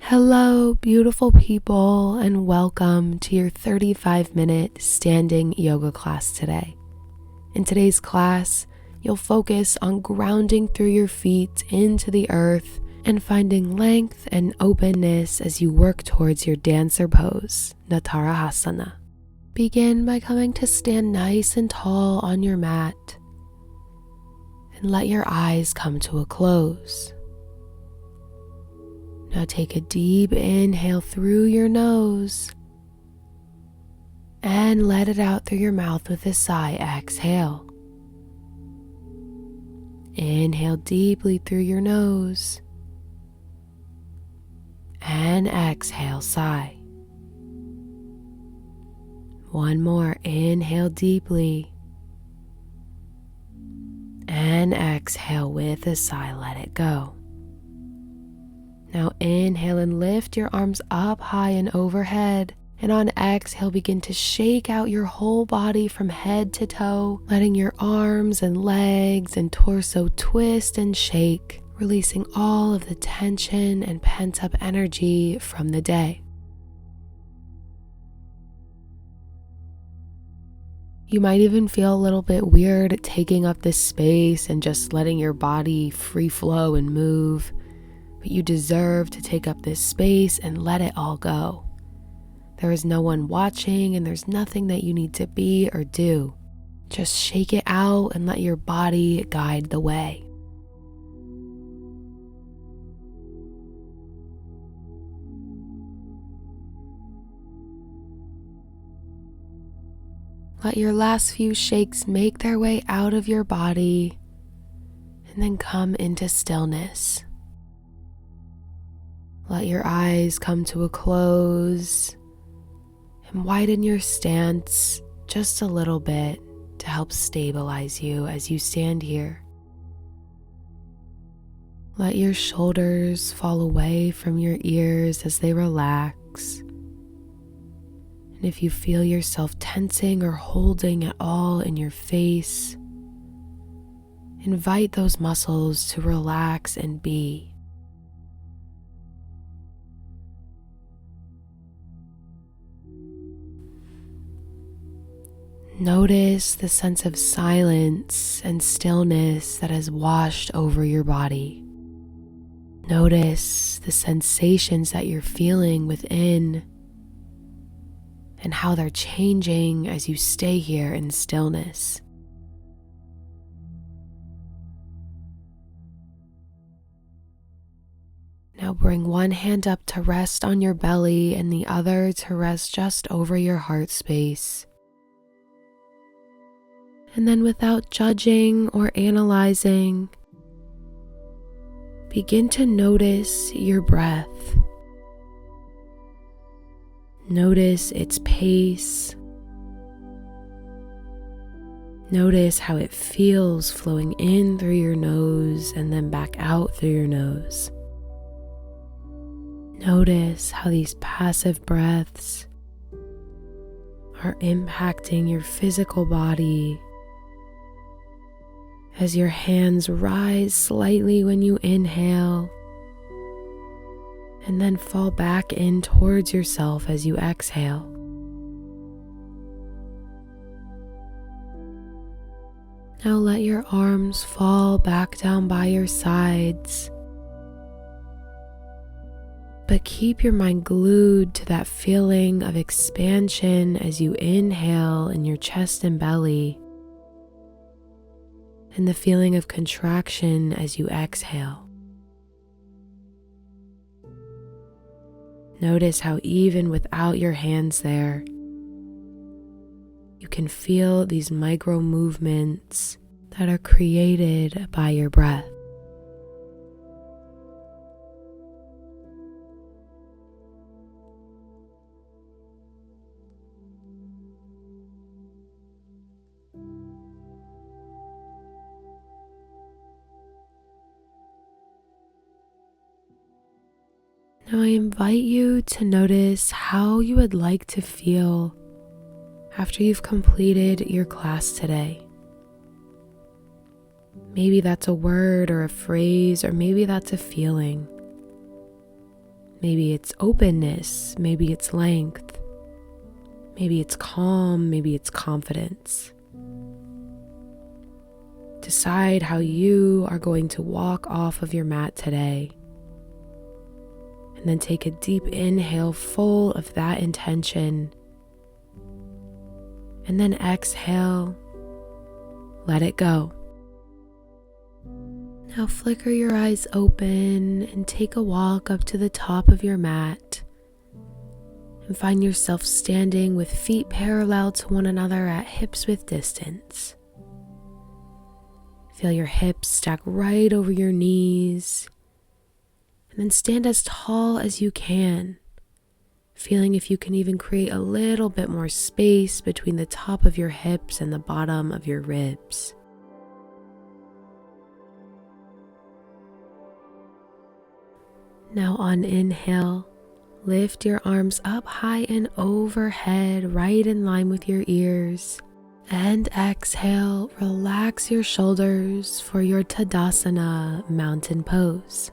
Hello, beautiful people, and welcome to your 35-minute standing yoga class today. In today's class, you'll focus on grounding through your feet into the earth and finding length and openness as you work towards your dancer pose, Natarajasana. Begin by coming to stand nice and tall on your mat and let your eyes come to a close. Now take a deep inhale through your nose and let it out through your mouth with a sigh. Exhale. Inhale deeply through your nose and exhale, sigh. One more. Inhale deeply and exhale with a sigh. Let it go. Now inhale and lift your arms up high and overhead. And on exhale, begin to shake out your whole body from head to toe, letting your arms and legs and torso twist and shake, releasing all of the tension and pent-up energy from the day. You might even feel a little bit weird taking up this space and just letting your body free flow and move. But you deserve to take up this space and let it all go. There is no one watching and there's nothing that you need to be or do. Just shake it out and let your body guide the way. Let your last few shakes make their way out of your body and then come into stillness. Let your eyes come to a close and widen your stance just a little bit to help stabilize you as you stand here. Let your shoulders fall away from your ears as they relax. And if you feel yourself tensing or holding at all in your face, invite those muscles to relax and be. Notice the sense of silence and stillness that has washed over your body. Notice the sensations that you're feeling within and how they're changing as you stay here in stillness. Now bring one hand up to rest on your belly and the other to rest just over your heart space. And then without judging or analyzing, begin to notice your breath. Notice its pace. Notice how it feels flowing in through your nose and then back out through your nose. Notice how these passive breaths are impacting your physical body as your hands rise slightly when you inhale and then fall back in towards yourself as you exhale. Now let your arms fall back down by your sides, but keep your mind glued to that feeling of expansion as you inhale in your chest and belly, and the feeling of contraction as you exhale. Notice how even without your hands there, you can feel these micro movements that are created by your breath. Now I invite you to notice how you would like to feel after you've completed your class today. Maybe that's a word or a phrase, or maybe that's a feeling. Maybe it's openness, maybe it's length, maybe it's calm, maybe it's confidence. Decide how you are going to walk off of your mat today. And then take a deep inhale full of that intention. And then exhale, let it go. Now flicker your eyes open and take a walk up to the top of your mat. And find yourself standing with feet parallel to one another at hips width distance. Feel your hips stack right over your knees. And then stand as tall as you can, feeling if you can even create a little bit more space between the top of your hips and the bottom of your ribs. Now on inhale, lift your arms up high and overhead, right in line with your ears. And exhale, relax your shoulders for your Tadasana mountain pose.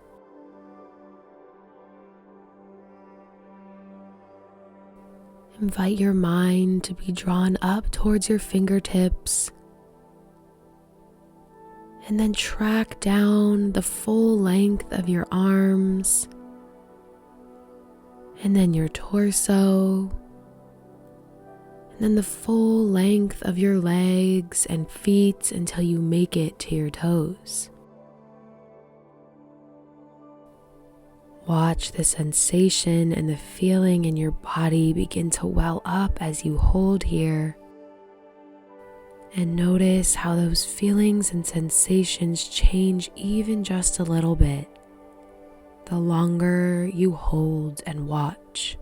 Invite your mind to be drawn up towards your fingertips, and then track down the full length of your arms, and then your torso, and then the full length of your legs and feet until you make it to your toes. Watch the sensation and the feeling in your body begin to well up as you hold here. And notice how those feelings and sensations change even just a little bit the longer you hold and watch.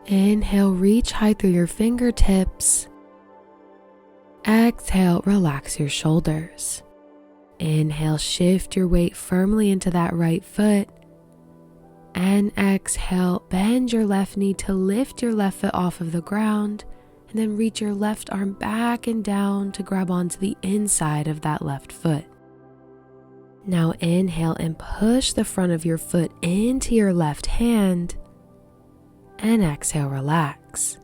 Inhale, reach high through your fingertips. Exhale, relax your shoulders. Inhale, shift your weight firmly into that right foot. And exhale, bend your left knee to lift your left foot off of the ground. And then reach your left arm back and down to grab onto the inside of that left foot. Now inhale and push the front of your foot into your left hand. And exhale, relax.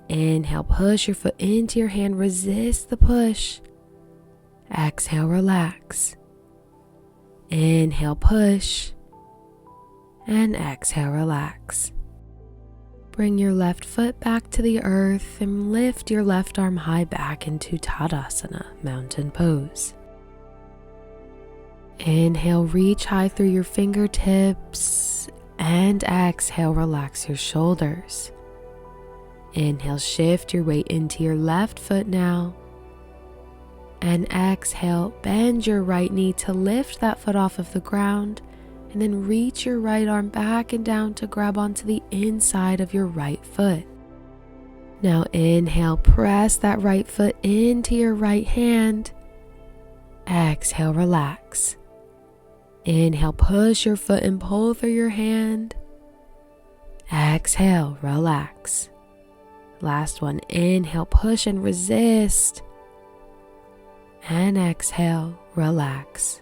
Inhale, push your foot into your hand, resist the push. Exhale, relax. Inhale, push. And exhale, relax. Bring your left foot back to the earth and lift your left arm high back into Tadasana, mountain pose. Inhale, reach high through your fingertips. And exhale, relax your shoulders. Inhale, shift your weight into your left foot now. And exhale, bend your right knee to lift that foot off of the ground. And then reach your right arm back and down to grab onto the inside of your right foot. Now inhale, press that right foot into your right hand. Exhale, relax. Inhale, push your foot and pull through your hand. Exhale, relax. Last one, inhale, push and resist. And exhale, relax.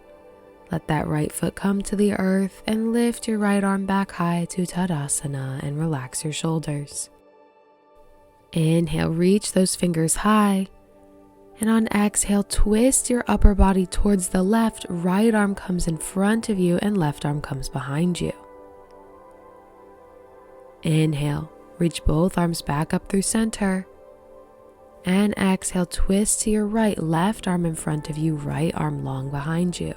Let that right foot come to the earth and lift your right arm back high to Tadasana and relax your shoulders. Inhale, reach those fingers high. And on exhale, twist your upper body towards the left. Right arm comes in front of you and left arm comes behind you. Inhale, reach both arms back up through center. And exhale, twist to your right, left arm in front of you, right arm long behind you.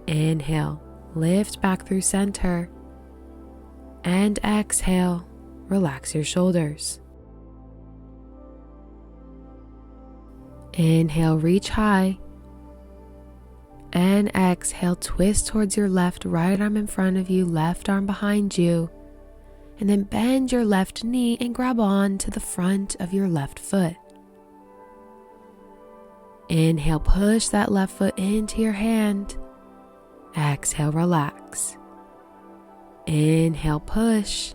Inhale, lift back through center. And exhale, relax your shoulders. Inhale, reach high. And exhale, twist towards your left, right arm in front of you, left arm behind you. And then bend your left knee and grab on to the front of your left foot. Inhale, push that left foot into your hand. Exhale, relax. Inhale, push.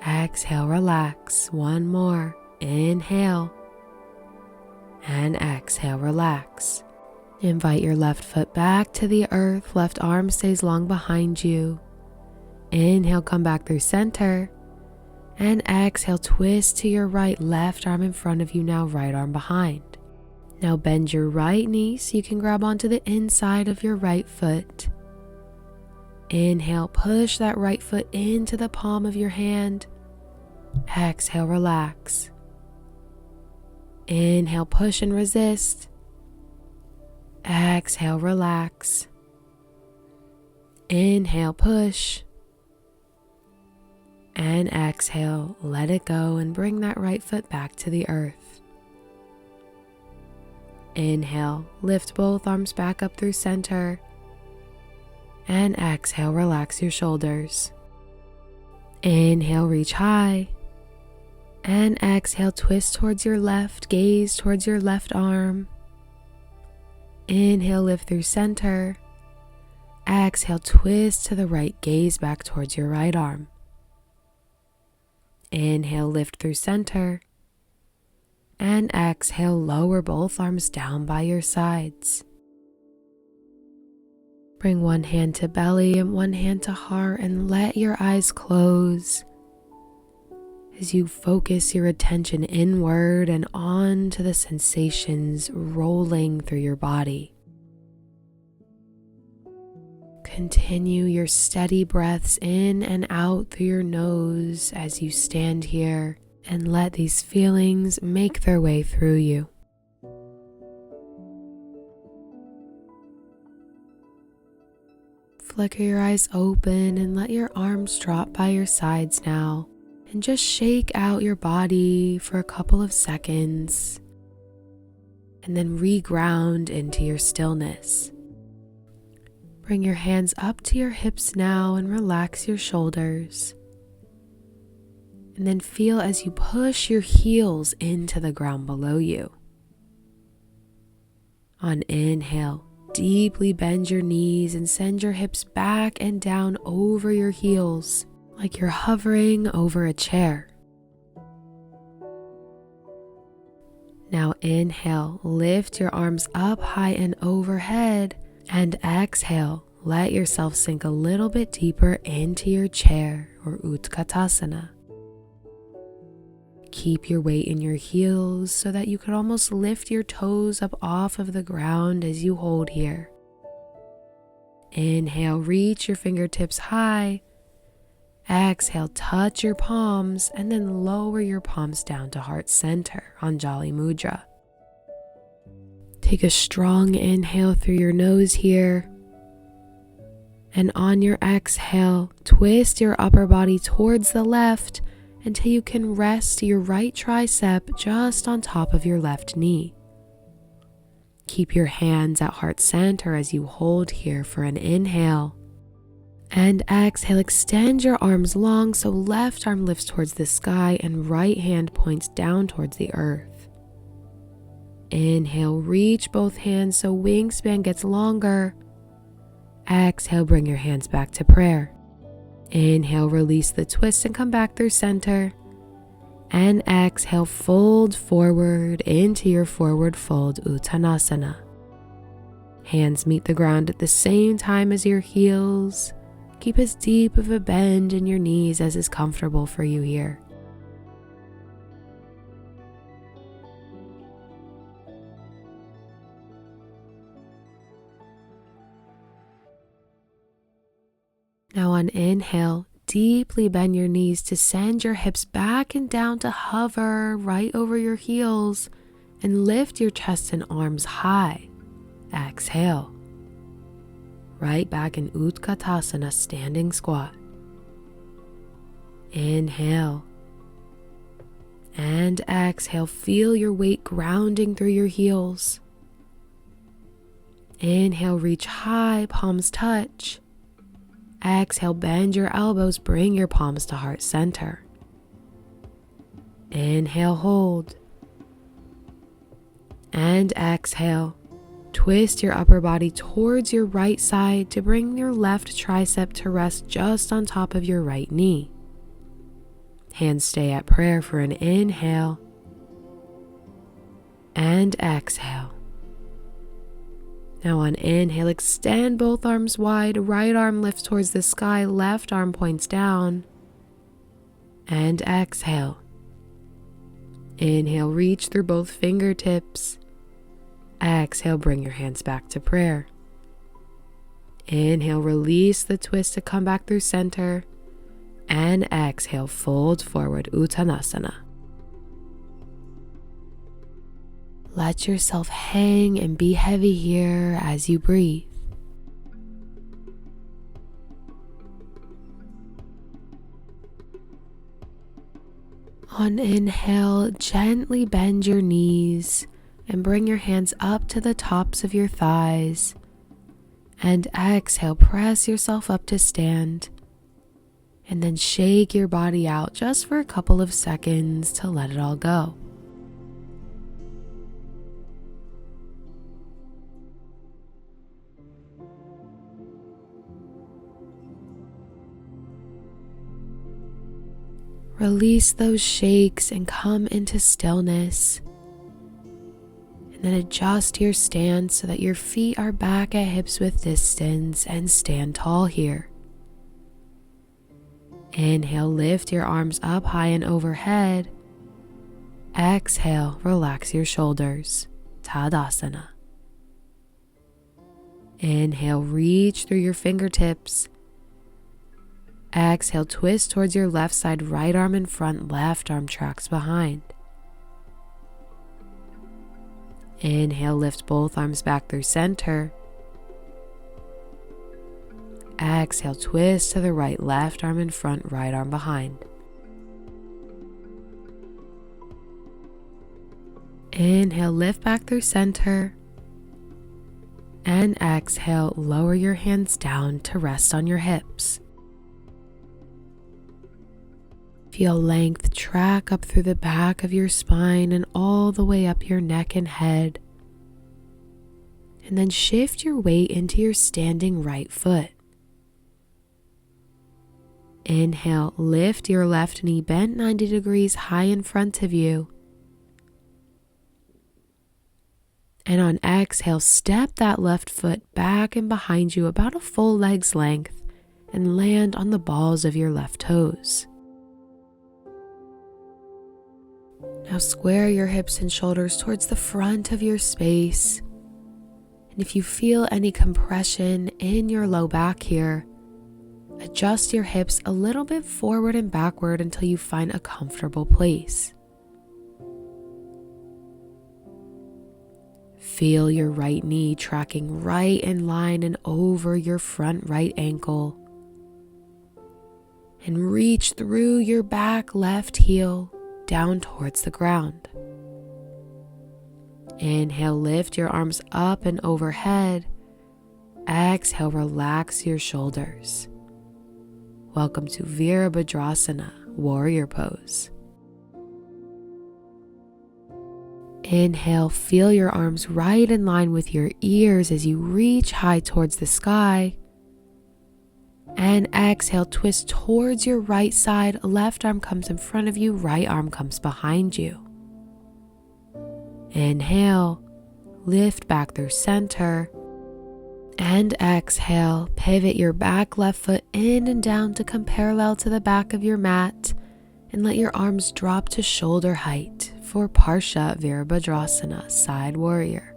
Exhale, relax. One more. Inhale. And exhale, relax. Invite your left foot back to the earth. Left arm stays long behind you. Inhale, come back through center. And exhale, twist to your right. Left arm in front of you now, right arm behind. Now bend your right knee so you can grab onto the inside of your right foot. Inhale, push that right foot into the palm of your hand. Exhale, relax. Inhale, push and resist. Exhale, relax. Inhale, push. And exhale, let it go and bring that right foot back to the earth. Inhale, lift both arms back up through center. And exhale, relax your shoulders. Inhale, reach high. And exhale, twist towards your left, gaze towards your left arm. Inhale, lift through center. Exhale, twist to the right, gaze back towards your right arm. Inhale, lift through center. And exhale, lower both arms down by your sides. Bring one hand to belly and one hand to heart and let your eyes close as you focus your attention inward and on to the sensations rolling through your body. Continue your steady breaths in and out through your nose as you stand here and let these feelings make their way through you. Flicker your eyes open and let your arms drop by your sides now. And just shake out your body for a couple of seconds and then reground into your stillness. Bring your hands up to your hips now and relax your shoulders. And then feel as you push your heels into the ground below you. On inhale, deeply bend your knees and send your hips back and down over your heels, like you're hovering over a chair. Now inhale, lift your arms up high and overhead, and exhale, let yourself sink a little bit deeper into your chair or Utkatasana. Keep your weight in your heels so that you could almost lift your toes up off of the ground as you hold here. Inhale, reach your fingertips high. Exhale, touch your palms and then lower your palms down to heart center on Jali Mudra. Take a strong inhale through your nose here. And on your exhale, twist your upper body towards the left until you can rest your right tricep just on top of your left knee. Keep your hands at heart center as you hold here for an inhale. And exhale, extend your arms long so left arm lifts towards the sky and right hand points down towards the earth. Inhale, reach both hands so wingspan gets longer. Exhale, bring your hands back to prayer. Inhale, release the twist and come back through center. And exhale, fold forward into your forward fold Uttanasana. Hands meet the ground at the same time as your heels. Keep as deep of a bend in your knees as is comfortable for you here. Now on inhale, deeply bend your knees to send your hips back and down to hover right over your heels and lift your chest and arms high. Exhale. Right back in Utkatasana, standing squat. Inhale. And exhale, feel your weight grounding through your heels. Inhale, reach high, palms touch. Exhale, bend your elbows, bring your palms to heart center. Inhale, hold. And exhale. Twist your upper body towards your right side to bring your left tricep to rest just on top of your right knee. Hands stay at prayer for an inhale. and exhale. Now on inhale, extend both arms wide, right arm lifts towards the sky, left arm points down, and exhale. Inhale, reach through both fingertips. Exhale, bring your hands back to prayer. Inhale, release the twist to come back through center, and exhale, fold forward, Uttanasana. Let yourself hang and be heavy here as you breathe. On inhale, gently bend your knees and bring your hands up to the tops of your thighs. And exhale, press yourself up to stand. And then shake your body out just for a couple of seconds to let it all go. Release those shakes and come into stillness. And then adjust your stance so that your feet are back at hips width distance and stand tall here. Inhale, lift your arms up high and overhead. Exhale, relax your shoulders. Tadasana. Inhale, reach through your fingertips. Exhale, twist towards your left side, right arm in front, left arm tracks behind. Inhale, lift both arms back through center. Exhale, twist to the right, left arm in front, right arm behind. Inhale, lift back through center. And exhale, lower your hands down to rest on your hips. Feel length track up through the back of your spine and all the way up your neck and head. And then shift your weight into your standing right foot. Inhale, lift your left knee bent 90 degrees high in front of you. And on exhale, step that left foot back and behind you about a full leg's length and land on the balls of your left toes. Now square your hips and shoulders towards the front of your space. And if you feel any compression in your low back here, adjust your hips a little bit forward and backward until you find a comfortable place. Feel your right knee tracking right in line and over your front right ankle. And reach through your back left heel down towards the ground. Inhale, lift your arms up and overhead. Exhale, relax your shoulders. Welcome to Virabhadrasana, warrior pose. Inhale, feel your arms right in line with your ears as you reach high towards the sky. And exhale, twist towards your right side. Left arm comes in front of you, right arm comes behind you. Inhale, lift back through center. And exhale, pivot your back left foot in and down to come parallel to the back of your mat. And let your arms drop to shoulder height for Parsha Virabhadrasana, side warrior.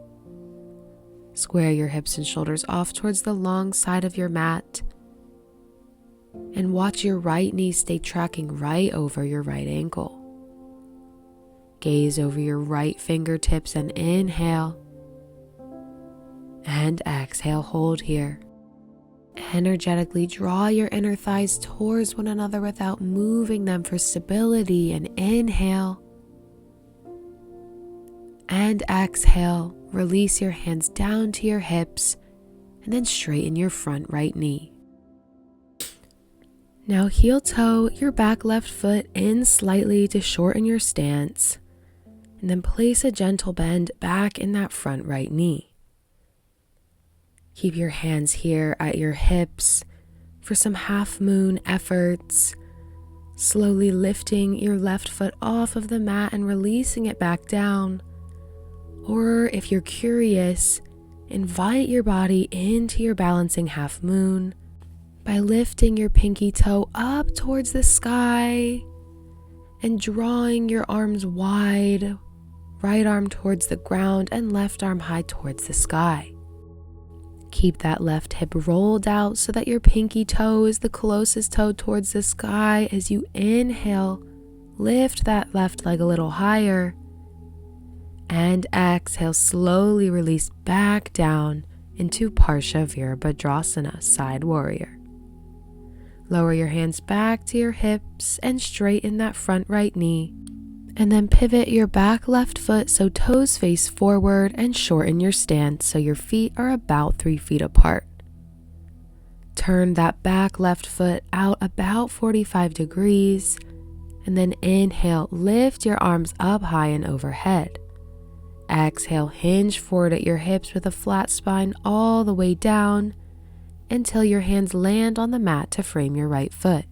Square your hips and shoulders off towards the long side of your mat. And watch your right knee stay tracking right over your right ankle. Gaze over your right fingertips and inhale. And exhale, hold here. Energetically draw your inner thighs towards one another without moving them for stability, and inhale. And exhale, release your hands down to your hips and then straighten your front right knee. Now heel toe your back left foot in slightly to shorten your stance, and then place a gentle bend back in that front right knee. Keep your hands here at your hips for some half moon efforts, slowly lifting your left foot off of the mat and releasing it back down, Or if you're curious, invite your body into your balancing half moon by lifting your pinky toe up towards the sky and drawing your arms wide, right arm towards the ground and left arm high towards the sky. Keep that left hip rolled out so that your pinky toe is the closest toe towards the sky. As you inhale, lift that left leg a little higher, and exhale, slowly release back down into Parsha Virabhadrasana, side warrior. Lower your hands back to your hips and straighten that front right knee. And then pivot your back left foot so toes face forward and shorten your stance so your feet are about 3 feet apart. Turn that back left foot out about 45 degrees and then inhale, lift your arms up high and overhead. Exhale, hinge forward at your hips with a flat spine all the way down until your hands land on the mat to frame your right foot.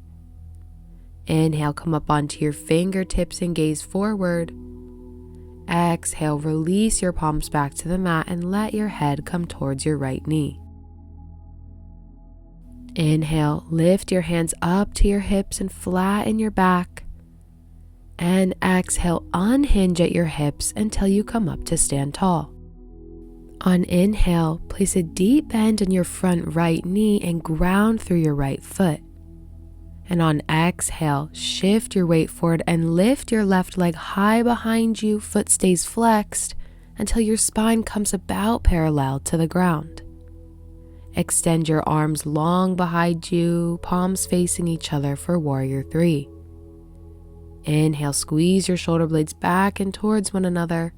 Inhale, come up onto your fingertips and gaze forward. Exhale, release your palms back to the mat and let your head come towards your right knee. Inhale, lift your hands up to your hips and flatten your back. And exhale, unhinge at your hips until you come up to stand tall. On inhale, place a deep bend in your front right knee and ground through your right foot. And on exhale, shift your weight forward and lift your left leg high behind you. Foot stays flexed until your spine comes about parallel to the ground. Extend your arms long behind you, palms facing each other for Warrior 3. Inhale, squeeze your shoulder blades back and towards one another.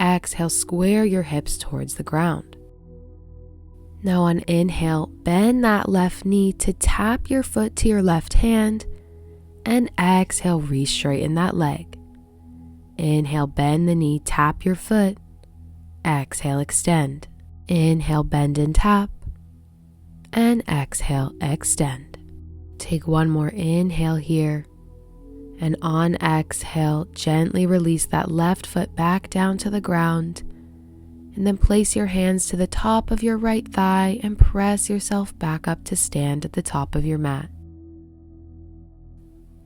Exhale, square your hips towards the ground. Now on inhale, bend that left knee to tap your foot to your left hand, and exhale, re-straighten that leg. Inhale, bend the knee, tap your foot. Exhale, extend. Inhale, bend and tap, and exhale, extend. Take one more inhale here, and on exhale, gently release that left foot back down to the ground. And then place your hands to the top of your right thigh and press yourself back up to stand at the top of your mat.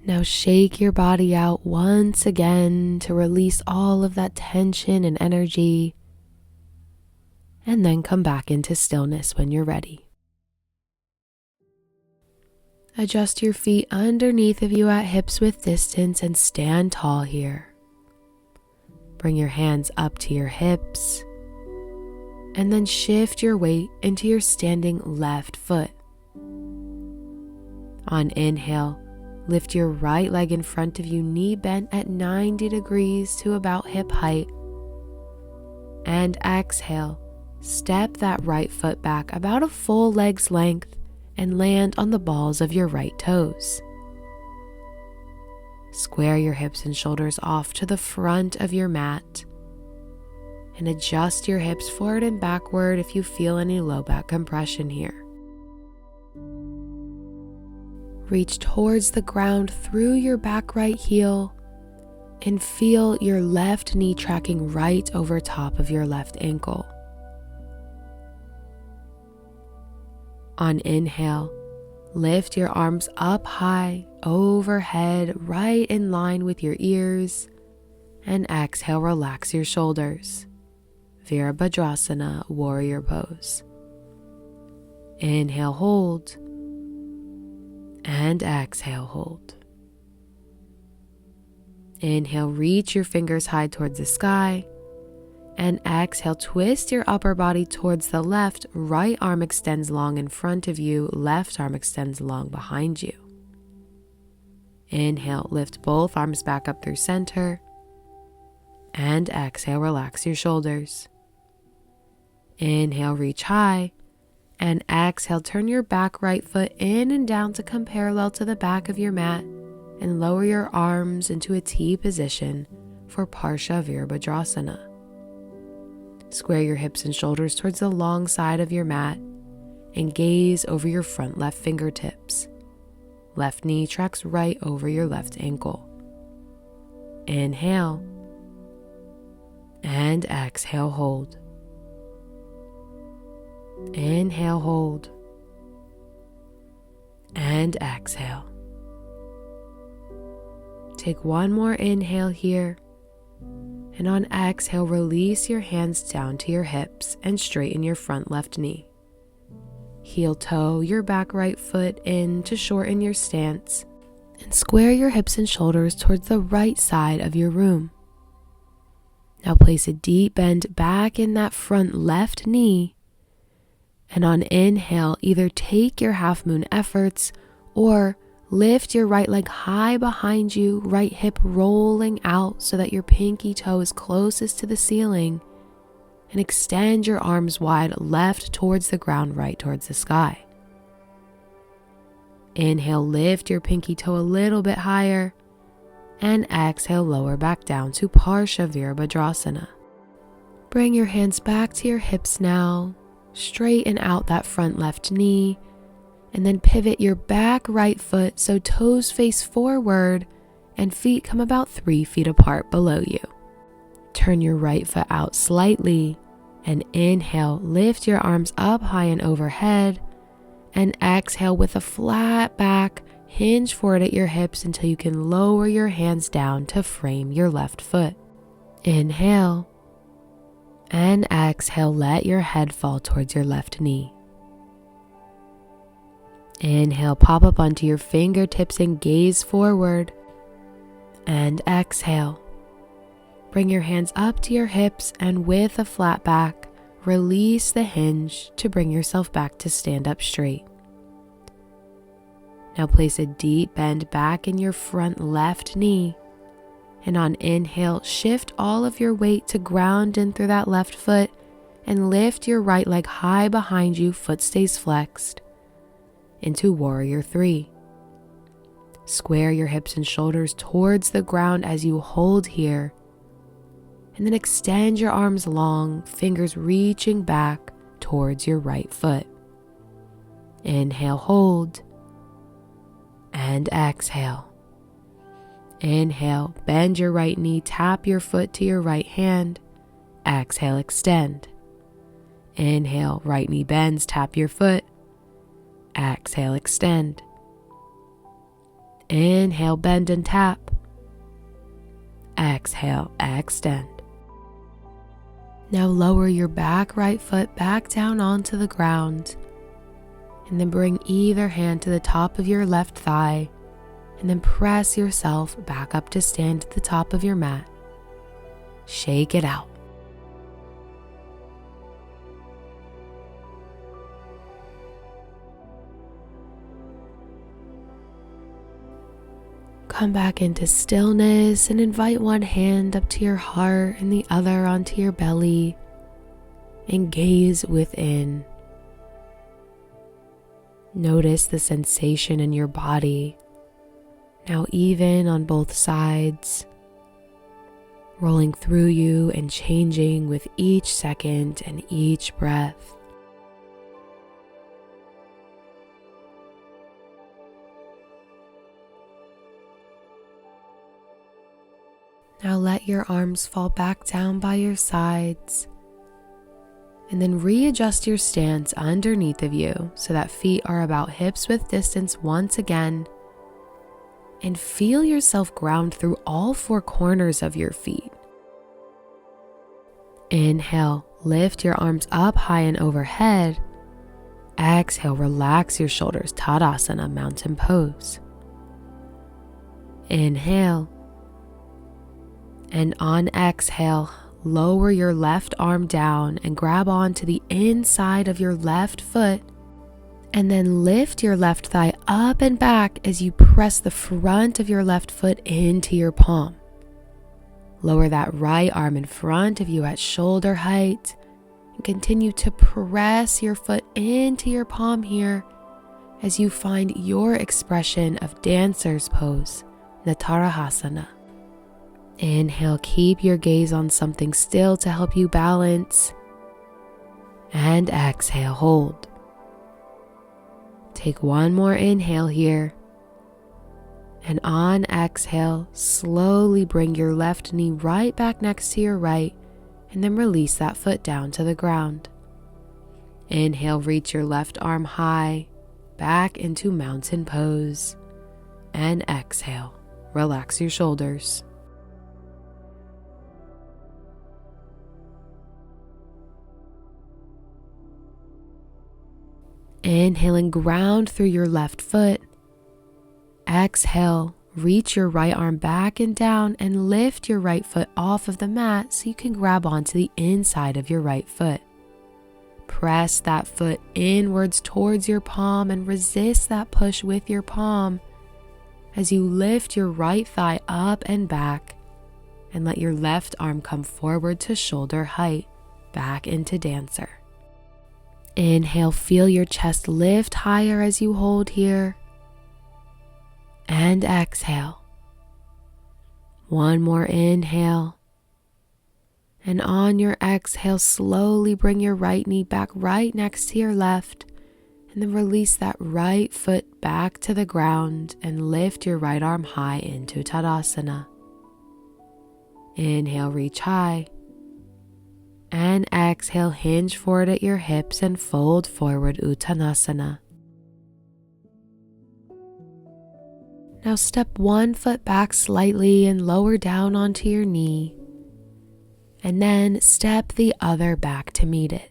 Now shake your body out once again to release all of that tension and energy. And then come back into stillness when you're ready. Adjust your feet underneath of you at hips width distance and stand tall here. Bring your hands up to your hips. And then shift your weight into your standing left foot. On inhale, lift your right leg in front of you, knee bent at 90 degrees to about hip height. And exhale, step that right foot back about a full leg's length and land on the balls of your right toes. Square your hips and shoulders off to the front of your mat. And adjust your hips forward and backward if you feel any low back compression here. Reach towards the ground through your back right heel and feel your left knee tracking right over top of your left ankle. On inhale, lift your arms up high, overhead, right in line with your ears, and exhale, relax your shoulders. Virabhadrasana, warrior pose. Inhale, hold, and exhale, hold. Inhale, reach your fingers high towards the sky, and exhale, twist your upper body towards the left. Right arm extends long in front of you, left arm extends long behind you. Inhale, lift both arms back up through center, and exhale, relax your shoulders. Inhale, reach high, and exhale, turn your back right foot in and down to come parallel to the back of your mat and lower your arms into a T position for Parsha Virabhadrasana. Square your hips and shoulders towards the long side of your mat and gaze over your front left fingertips. Left knee tracks right over your left ankle. Inhale. And exhale, hold. Inhale, hold. And exhale. Take one more inhale here. And on exhale, release your hands down to your hips and straighten your front left knee. Heel toe your back right foot in to shorten your stance. And square your hips and shoulders towards the right side of your room. Now place a deep bend back in that front left knee. And on inhale, either take your half moon efforts or lift your right leg high behind you, right hip rolling out so that your pinky toe is closest to the ceiling. And extend your arms wide, left towards the ground, right towards the sky. Inhale, lift your pinky toe a little bit higher. And exhale, lower back down to Parsha Virabhadrasana. Bring your hands back to your hips now. Straighten out that front left knee. And then pivot your back right foot so toes face forward and feet come about 3 feet apart below you. Turn your right foot out slightly and inhale, lift your arms up high and overhead. And exhale with a flat back, hinge forward at your hips until you can lower your hands down to frame your left foot. Inhale. And exhale, let your head fall towards your left knee. Inhale, pop up onto your fingertips and gaze forward. And exhale. Bring your hands up to your hips and with a flat back, release the hinge to bring yourself back to stand up straight. Now place a deep bend back in your front left knee. And on inhale, shift all of your weight to ground in through that left foot and lift your right leg high behind you, foot stays flexed, into Warrior 3. Square your hips and shoulders towards the ground as you hold here. And then extend your arms long, fingers reaching back towards your right foot. Inhale, hold. And exhale. Inhale, bend your right knee, tap your foot to your right hand. Exhale, extend. Inhale, right knee bends, tap your foot. Exhale, extend. Inhale, bend and tap. Exhale, extend. Now lower your back right foot back down onto the ground. And then bring either hand to the top of your left thigh. And then press yourself back up to stand at the top of your mat. Shake it out. Come back into stillness and invite one hand up to your heart and the other onto your belly. And gaze within. Notice the sensation in your body, now even on both sides, rolling through you and changing with each second and each breath. Now let your arms fall back down by your sides. And then readjust your stance underneath of you so that feet are about hips width distance once again. And feel yourself ground through all 4 corners of your feet. Inhale, lift your arms up high and overhead. Exhale, relax your shoulders, Tadasana, mountain pose. Inhale. And on exhale, lower your left arm down and grab onto the inside of your left foot. And then lift your left thigh up and back as you press the front of your left foot into your palm. Lower that right arm in front of you at shoulder height. And continue to press your foot into your palm here as you find your expression of dancer's pose, Natarajasana. Inhale, keep your gaze on something still to help you balance. And exhale, hold. Take one more inhale here. And on exhale, slowly bring your left knee right back next to your right and then release that foot down to the ground. Inhale, reach your left arm high, back into mountain pose. And exhale, relax your shoulders. Inhaling, ground through your left foot. Exhale, reach your right arm back and down and lift your right foot off of the mat so you can grab onto the inside of your right foot. Press that foot inwards towards your palm and resist that push with your palm as you lift your right thigh up and back and let your left arm come forward to shoulder height, back into dancer. Inhale, feel your chest lift higher as you hold here. And exhale. One more inhale. And on your exhale, slowly bring your right knee back right next to your left. And then release that right foot back to the ground and lift your right arm high into Tadasana. Inhale, reach high. And exhale, hinge forward at your hips and fold forward, Uttanasana. Now step one foot back slightly and lower down onto your knee. And then step the other back to meet it.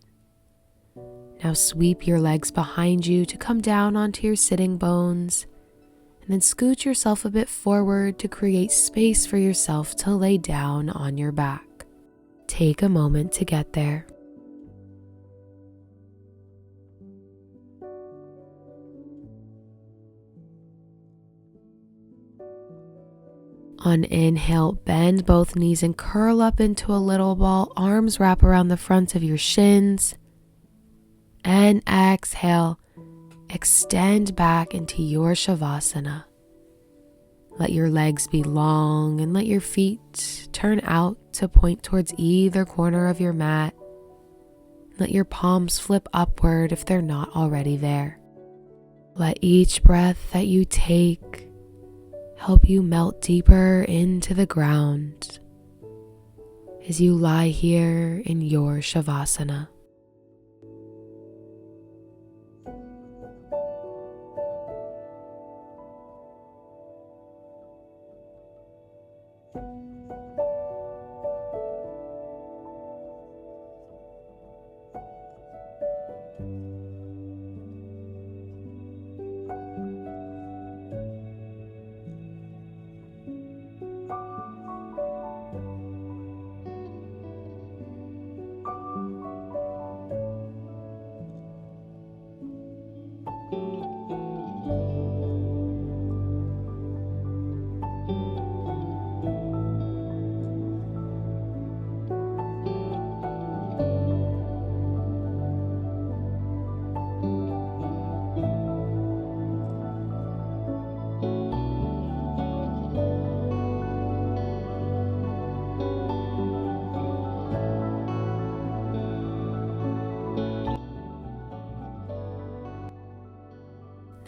Now sweep your legs behind you to come down onto your sitting bones. And then scoot yourself a bit forward to create space for yourself to lay down on your back. Take a moment to get there. On inhale, bend both knees and curl up into a little ball. Arms wrap around the front of your shins. And exhale, extend back into your Shavasana. Let your legs be long and let your feet turn out to point towards either corner of your mat. Let your palms flip upward if they're not already there. Let each breath that you take help you melt deeper into the ground as you lie here in your Shavasana.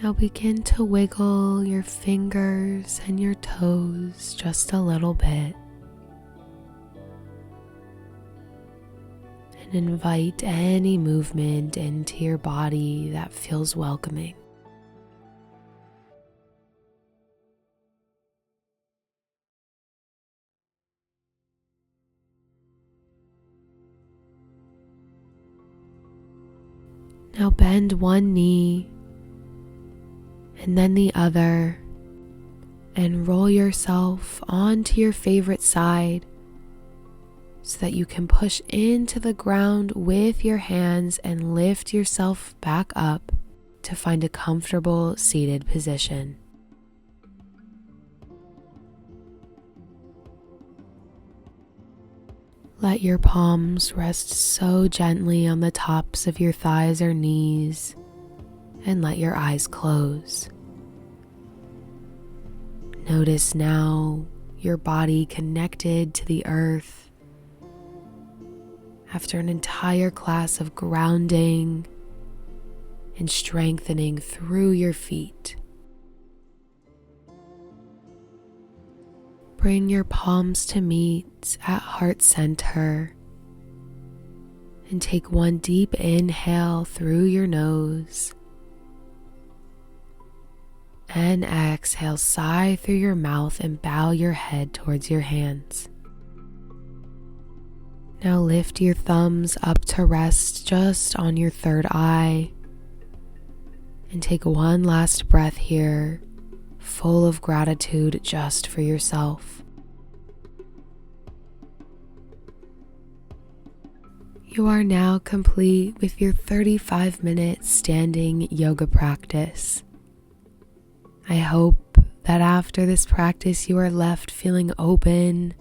Now begin to wiggle your fingers and your toes just a little bit. And invite any movement into your body that feels welcoming. Now bend one knee and then the other, and roll yourself onto your favorite side so that you can push into the ground with your hands and lift yourself back up to find a comfortable seated position. Let your palms rest so gently on the tops of your thighs or knees, and let your eyes close. Notice now your body connected to the earth after an entire class of grounding and strengthening through your feet. Bring your palms to meet at heart center And take one deep inhale through your nose. And exhale, sigh through your mouth and bow your head towards your hands. Now lift your thumbs up to rest just on your third eye. And take one last breath here, full of gratitude just for yourself. You are now complete with your 35-minute standing yoga practice. I hope that after this practice you are left feeling open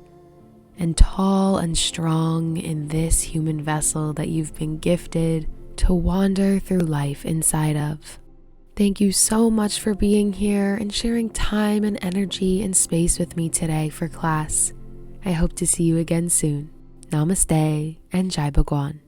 and tall and strong in this human vessel that you've been gifted to wander through life inside of. Thank you so much for being here and sharing time and energy and space with me today for class. I hope to see you again soon. Namaste and Jai Bhagwan.